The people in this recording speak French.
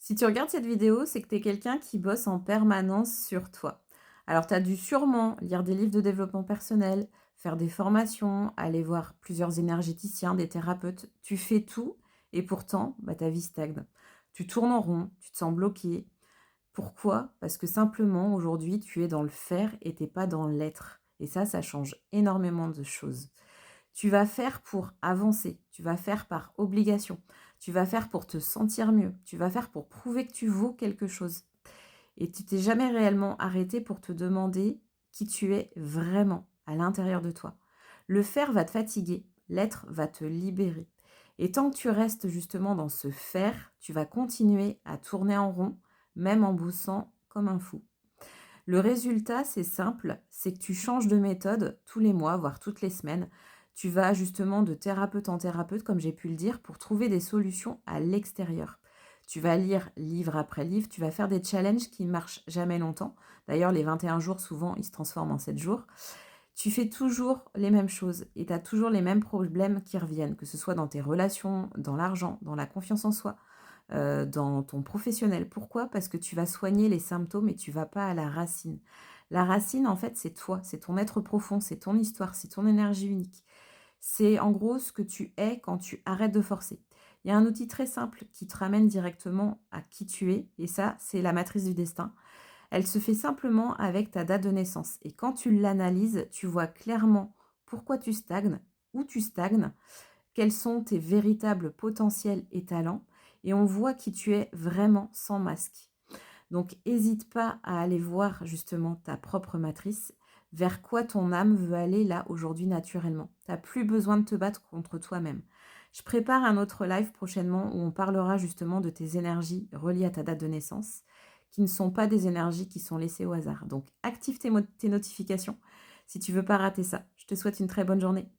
Si tu regardes cette vidéo, c'est que tu es quelqu'un qui bosse en permanence sur toi. Alors, tu as dû sûrement lire des livres de développement personnel, faire des formations, aller voir plusieurs énergéticiens, des thérapeutes. Tu fais tout et pourtant, ta vie stagne. Tu tournes en rond, tu te sens bloqué. Pourquoi? Parce que simplement, aujourd'hui, tu es dans le faire et t'es pas dans l'être. Et ça change énormément de choses. Tu vas faire pour avancer, tu vas faire par obligation, tu vas faire pour te sentir mieux, tu vas faire pour prouver que tu vaux quelque chose. Et tu t'es jamais réellement arrêté pour te demander qui tu es vraiment à l'intérieur de toi. Le faire va te fatiguer, l'être va te libérer. Et tant que tu restes justement dans ce faire, tu vas continuer à tourner en rond, même en bossant comme un fou. Le résultat, c'est simple, c'est que tu changes de méthode tous les mois, voire toutes les semaines. Tu vas justement de thérapeute en thérapeute, comme j'ai pu le dire, pour trouver des solutions à l'extérieur. Tu vas lire livre après livre, tu vas faire des challenges qui ne marchent jamais longtemps. D'ailleurs, les 21 jours, souvent, ils se transforment en 7 jours. Tu fais toujours les mêmes choses et tu as toujours les mêmes problèmes qui reviennent, que ce soit dans tes relations, dans l'argent, dans la confiance en soi, dans ton professionnel. Pourquoi? Parce que tu vas soigner les symptômes et tu vas pas à la racine. La racine, en fait, c'est toi, c'est ton être profond, c'est ton histoire, c'est ton énergie unique. C'est en gros ce que tu es quand tu arrêtes de forcer. Il y a un outil très simple qui te ramène directement à qui tu es, et ça, c'est la matrice du destin. Elle se fait simplement avec ta date de naissance. Et quand tu l'analyses, tu vois clairement pourquoi tu stagnes, où tu stagnes, quels sont tes véritables potentiels et talents, et on voit qui tu es vraiment sans masque. Donc, n'hésite pas à aller voir justement ta propre matrice, vers quoi ton âme veut aller là aujourd'hui naturellement. Tu n'as plus besoin de te battre contre toi-même. Je prépare un autre live prochainement où on parlera justement de tes énergies reliées à ta date de naissance, qui ne sont pas des énergies qui sont laissées au hasard. Donc, active tes notifications si tu veux pas rater ça. Je te souhaite une très bonne journée.